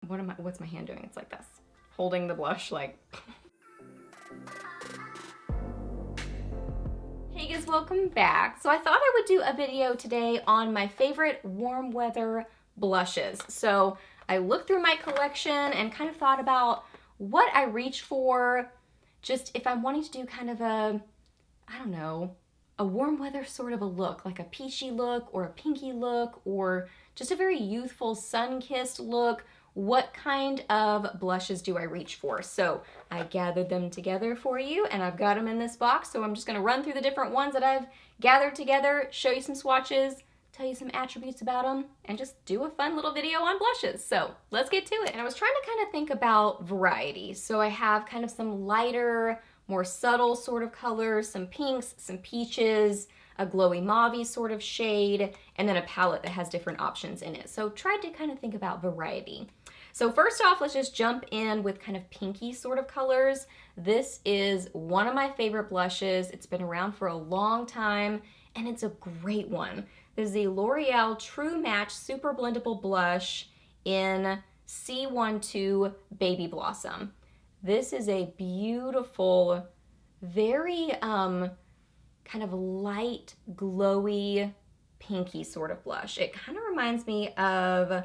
what's my hand doing? It's like this. Holding the blush like. Hey guys, welcome back. So I thought I would do a video today on my favorite warm weather blushes. So I looked through my collection and kind of thought about what I reach for, just if I'm wanting to do kind of a, I don't know, a warm weather sort of a look, like a peachy look or a pinky look or just a very youthful sun-kissed look. What kind of blushes do I reach for? So I gathered them together for you and I've got them in this box. So I'm just gonna run through the different ones that I've gathered together, show you some swatches, tell you some attributes about them, and just do a fun little video on blushes. So let's get to it. And I was trying to kind of think about variety. So I have kind of some lighter, more subtle sort of colors, some pinks, some peaches, a glowy mauve sort of shade, and then a palette that has different options in it. So tried to kind of think about variety. So first off, let's just jump in with kind of pinky sort of colors. This is one of my favorite blushes. It's been around for a long time, and it's a great one. This is the L'Oreal True Match Super Blendable Blush in C12 Baby Blossom. This is a beautiful, very kind of light, glowy, pinky sort of blush. It kind of reminds me of,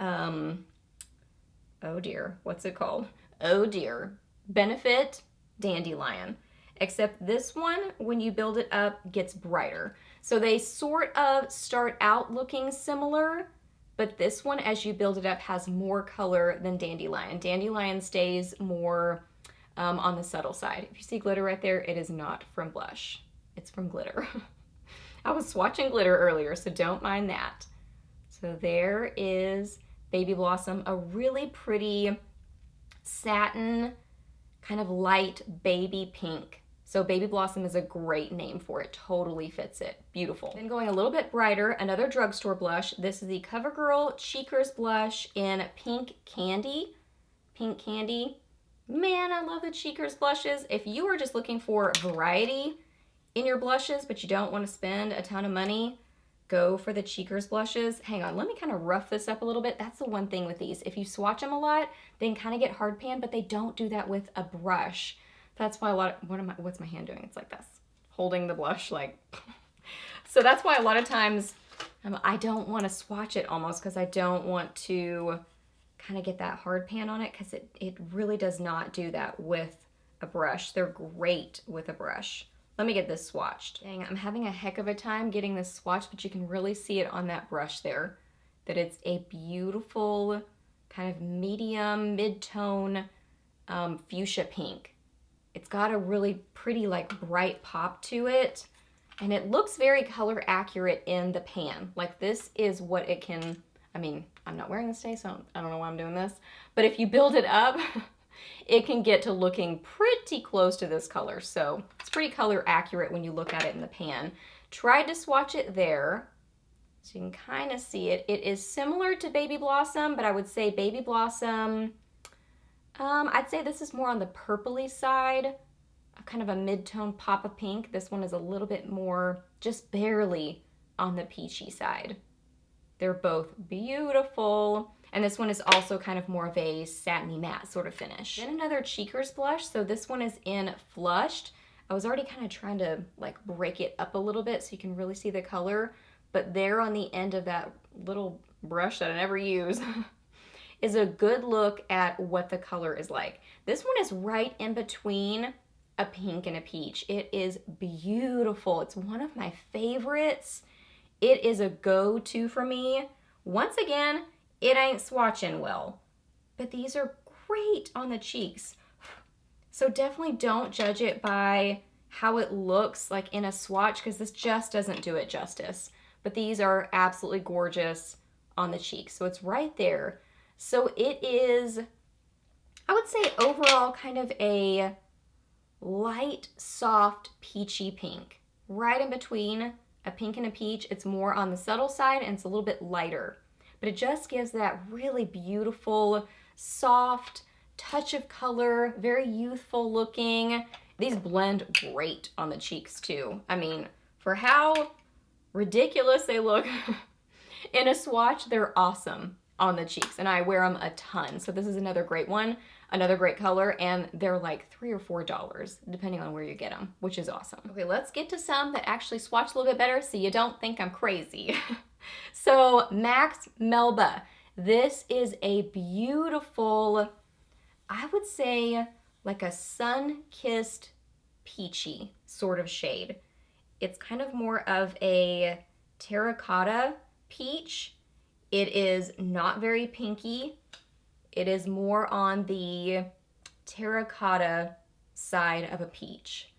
oh dear, what's it called? Oh dear, Benefit Dandelion. Except this one, when you build it up, gets brighter. So they sort of start out looking similar, but this one, as you build it up, has more color than Dandelion. Dandelion stays more on the subtle side. If you see glitter right there, it is not from blush. It's from glitter. I was swatching glitter earlier, so don't mind that. So there is Baby Blossom, a really pretty satin, kind of light baby pink. So Baby Blossom is a great name for it. Totally fits it. Beautiful. Then going a little bit brighter, another drugstore blush. This is the CoverGirl Cheekers blush in Pink Candy. Pink Candy. Man, I love the Cheekers blushes. If you are just looking for variety in your blushes, but you don't want to spend a ton of money, go for the Cheekers blushes. Hang on, let me kind of rough this up a little bit. That's the one thing with these. If you swatch them a lot, they can kind of get hard pan, but they don't do that with a brush. That's why a lot of, what's my hand doing? It's like this, holding the blush like, so that's why a lot of times I don't want to swatch it almost because I don't want to kind of get that hard pan on it because it really does not do that with a brush. They're great with a brush. Let me get this swatched. Dang, I'm having a heck of a time getting this swatched, but you can really see it on that brush there, that it's a beautiful kind of medium, mid-tone fuchsia pink. It's got a really pretty like bright pop to it, and it looks very color accurate in the pan. Like this is what it can, I mean, I'm not wearing this today, so I don't know why I'm doing this, but if you build it up, it can get to looking pretty close to this color. So it's pretty color accurate when you look at it in the pan. Tried to swatch it there, so you can kind of see it. It is similar to Baby Blossom, but I would say Baby Blossom, I'd say this is more on the purpley side, kind of a mid-tone pop of pink. This one is a little bit more, just barely on the peachy side. They're both beautiful. And this one is also kind of more of a satiny matte sort of finish. Then another Cheekers blush. So this one is in Flushed. I was already kind of trying to like break it up a little bit so you can really see the color. But there on the end of that little brush that I never use is a good look at what the color is like. This one is right in between a pink and a peach. It is beautiful. It's one of my favorites. It is a go-to for me. Once again, it ain't swatching well, but these are great on the cheeks. So definitely don't judge it by how it looks like in a swatch because this just doesn't do it justice. But these are absolutely gorgeous on the cheeks. So it's right there. So it is, I would say overall kind of a light, soft, peachy pink. Right in between a pink and a peach. It's more on the subtle side and it's a little bit lighter. But it just gives that really beautiful, soft touch of color, very youthful looking. These blend great on the cheeks too. I mean, for how ridiculous they look in a swatch, they're awesome on the cheeks, and I wear them a ton. So this is another great one, another great color, and they're like $3 or $4 depending on where you get them, which is awesome. Okay, let's get to some that actually swatch a little bit better so you don't think I'm crazy. So MACMELBA. This is a beautiful, I would say like a sun-kissed peachy sort of shade. It's kind of more of a terracotta peach. It is not very pinky. It is more on the terracotta side of a peach.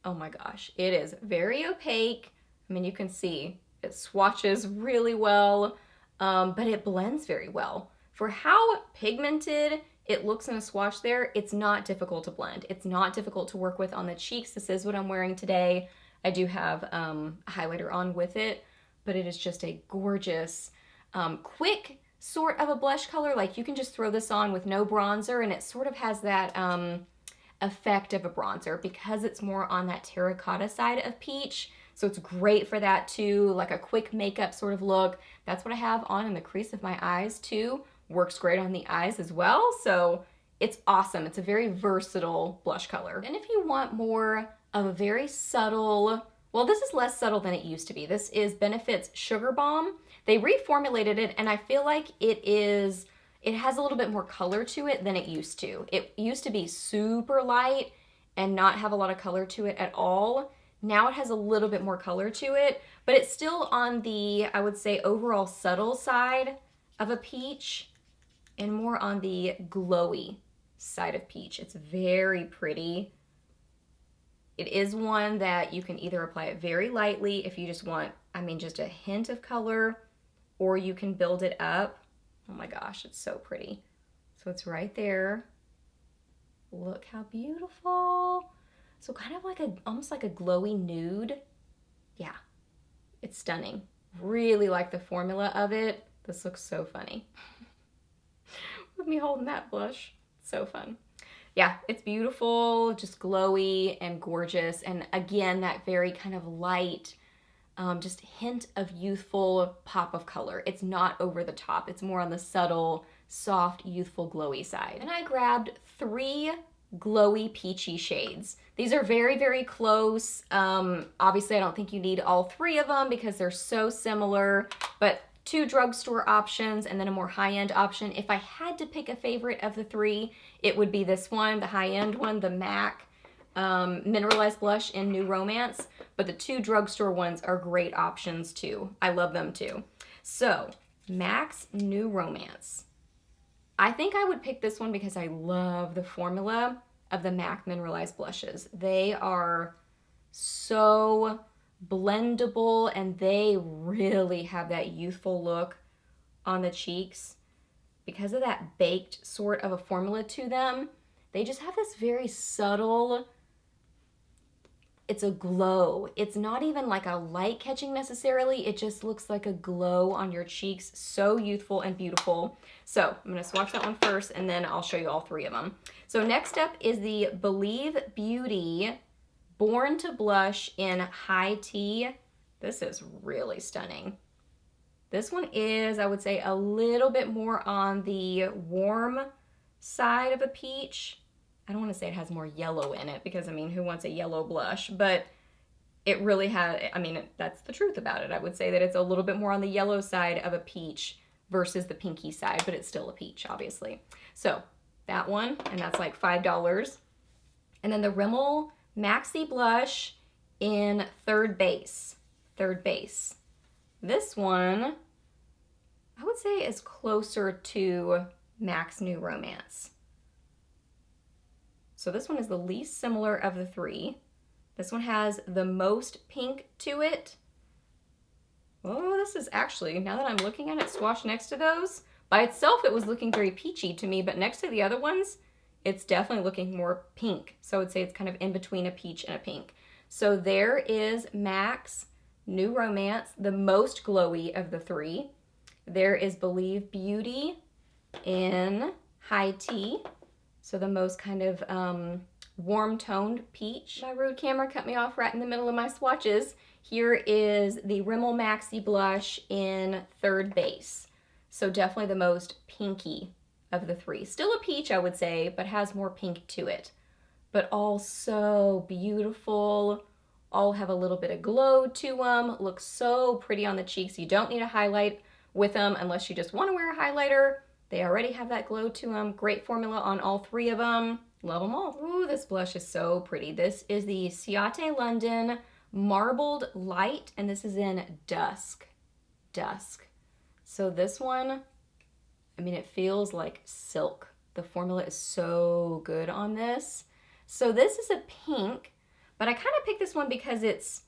Oh my gosh, it is very opaque. I mean, you can see it swatches really well, but it blends very well. For how pigmented it looks in a swatch there, it's not difficult to blend. It's not difficult to work with on the cheeks. This is what I'm wearing today. I do have a highlighter on with it, but it is just a gorgeous, quick sort of a blush color. Like you can just throw this on with no bronzer and it sort of has that effect of a bronzer because it's more on that terracotta side of peach. So it's great for that too, like a quick makeup sort of look. That's what I have on in the crease of my eyes too. Works great on the eyes as well. So it's awesome. It's a very versatile blush color. And if you want more of a very subtle, well, this is less subtle than it used to be. This is Benefit's Sugar Bomb. They reformulated it and I feel like it has a little bit more color to it than it used to. It used to be super light and not have a lot of color to it at all. Now it has a little bit more color to it, but it's still on the, I would say, overall subtle side of a peach and more on the glowy side of peach. It's very pretty. It is one that you can either apply it very lightly if you just want, I mean, just a hint of color, or you can build it up. Oh my gosh, it's so pretty. So it's right there. Look how beautiful. So kind of like almost like a glowy nude. Yeah, it's stunning. Really like the formula of it. This looks so funny. With me holding that blush, so fun. Yeah, it's beautiful, just glowy and gorgeous. And again, that very kind of light, just hint of youthful pop of color. It's not over the top. It's more on the subtle, soft, youthful, glowy side. And I grabbed 3 glowy peachy shades. These are very, very close. Obviously, I don't think you need all 3 of them because they're so similar, but 2 drugstore options and then a more high-end option. If I had to pick a favorite of the 3, it would be this one, the high-end one, the MAC Mineralized Blush in New Romance, but the 2 drugstore ones are great options too. I love them too. So, MAC's New Romance. I think I would pick this one because I love the formula of the MAC Mineralized Blushes. They are so blendable and they really have that youthful look on the cheeks. Because of that baked sort of a formula to them, they just have this very subtle, it's a glow. It's not even like a light catching necessarily. It just looks like a glow on your cheeks. So youthful and beautiful. So I'm gonna swatch that one first and then I'll show you all 3 of them. So next up is the Believe Beauty Born to Blush in High Tea. This is really stunning. This one is, I would say, a little bit more on the warm side of a peach. I don't want to say it has more yellow in it because, I mean, who wants a yellow blush? But it really has, I mean, that's the truth about it. I would say that it's a little bit more on the yellow side of a peach versus the pinky side, but it's still a peach, obviously. So that one, and that's like $5. And then the Rimmel Maxi Blush in Third Base. Third Base. This one, I would say, is closer to MAC's New Romance. So this one is the least similar of the 3. This one has the most pink to it. Oh, this is actually, now that I'm looking at it swatched next to those, by itself it was looking very peachy to me, but next to the other ones, it's definitely looking more pink. So I would say it's kind of in between a peach and a pink. So there is MAC's New Romance, the most glowy of the 3. There is Believe Beauty in High Tea. So the most kind of warm-toned peach. My rude camera cut me off right in the middle of my swatches. Here is the Rimmel Maxi Blush in Third Base. So definitely the most pinky of the three. Still a peach, I would say, but has more pink to it. But all so beautiful. All have a little bit of glow to them. Look so pretty on the cheeks. You don't need a highlight with them unless you just want to wear a highlighter. They already have that glow to them. Great formula on all three of them. Love them all. Ooh, this blush is so pretty. This is the CIATE London Marbled Light, and this is in Dusk. Dusk. So this one, I mean, it feels like silk. The formula is so good on this. So this is a pink, but I kind of picked this one because it's,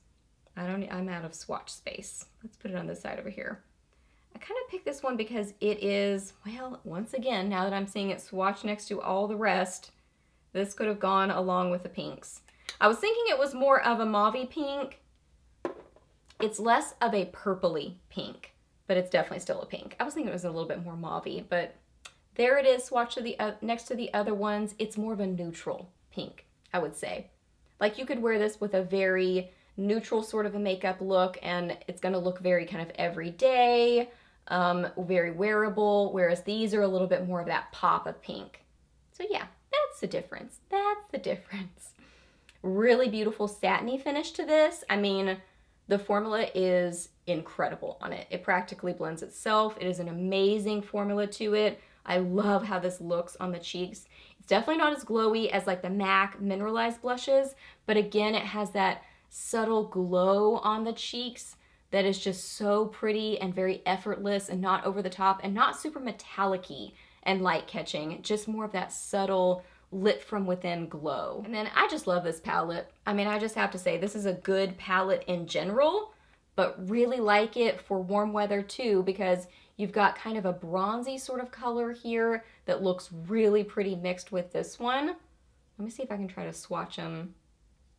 I'm out of swatch space. Let's put it on this side over here. I kind of picked this one because it is, well, once again, now that I'm seeing it swatched next to all the rest, this could have gone along with the pinks. I was thinking it was more of a mauvey pink. It's less of a purpley pink, but it's definitely still a pink. I was thinking it was a little bit more mauvey, but there it is, swatched to the next to the other ones. It's more of a neutral pink, I would say. Like you could wear this with a very neutral sort of a makeup look, and it's gonna look very kind of everyday, very wearable, whereas these are a little bit more of that pop of pink. So yeah, that's the difference. That's the difference. Really beautiful satiny finish to this. I mean, the formula is incredible on it. It practically blends itself. It is an amazing formula to it. I love how this looks on the cheeks. It's definitely not as glowy as like the MAC mineralized blushes, but again, it has that subtle glow on the cheeks that is just so pretty and very effortless and not over the top and not super metallic-y and light catching, just more of that subtle lit from within glow. And then I just love this palette. I mean, I just have to say this is a good palette in general, but really like it for warm weather too, because you've got kind of a bronzy sort of color here that looks really pretty mixed with this one. Let me see if I can try to swatch them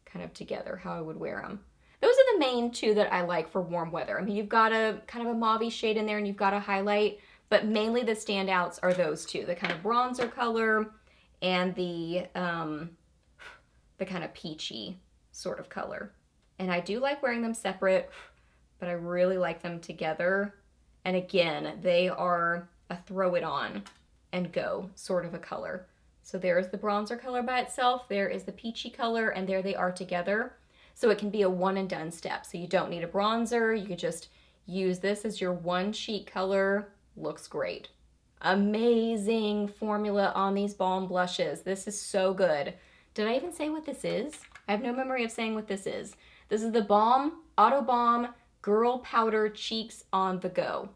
kind of together, how I would wear them. Those are the main two that I like for warm weather. I mean, you've got a kind of a mauve shade in there and you've got a highlight, but mainly the standouts are those two, the kind of bronzer color and the kind of peachy sort of color. And I do like wearing them separate, but I really like them together. And again, they are a throw it on and go sort of a color. So there's the bronzer color by itself, there is the peachy color, and there they are together. So it can be a one and done step. So you don't need a bronzer, you could just use this as your one cheek color. Looks great. Amazing formula on these balm blushes. This is so good. Did I even say what this is? I have no memory of saying what this is. This is the BALM Auto Balm Girl Powder Cheeks on the Go.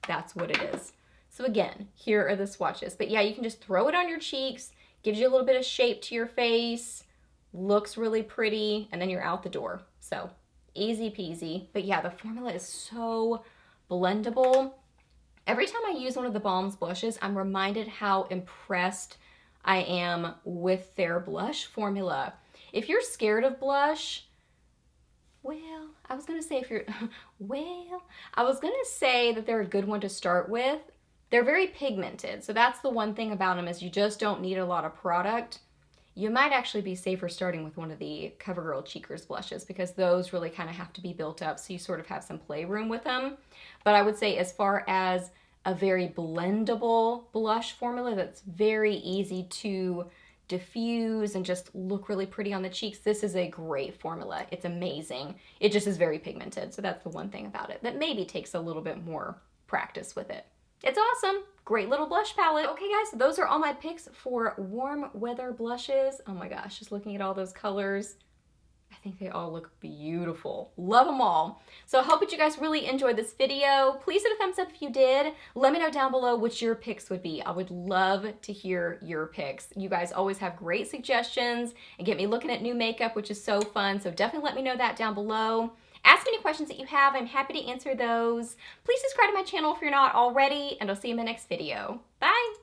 That's what it is. So again, here are the swatches. But yeah, you can just throw it on your cheeks, gives you a little bit of shape to your face, looks really pretty, and then you're out the door. So easy peasy. But yeah, the formula is so blendable. Every time I use one of the Balm's blushes, I'm reminded how impressed I am with their blush formula. If you're scared of blush, well, I was gonna say if you're, I was gonna say that they're a good one to start with. They're very pigmented, so that's the one thing about them is you just don't need a lot of product. You might actually be safer starting with one of the CoverGirl Cheekers blushes because those really kind of have to be built up so you sort of have some playroom with them. But I would say as far as a very blendable blush formula that's very easy to diffuse and just look really pretty on the cheeks, this is a great formula. It's amazing. It just is very pigmented, so that's the one thing about it that maybe takes a little bit more practice with it. It's awesome. Great little blush palette. Okay guys, those are all my picks for warm weather blushes. Oh my gosh, just looking at all those colors, I think they all look beautiful. Love them all. So I hope that you guys really enjoyed this video. Please hit a thumbs up if you did. Let me know down below what your picks would be. I would love to hear your picks. You guys always have great suggestions and get me looking at new makeup, which is so fun. So definitely let me know that down below. Ask any questions that you have. I'm happy to answer those. Please subscribe to my channel if you're not already, and I'll see you in my next video. Bye!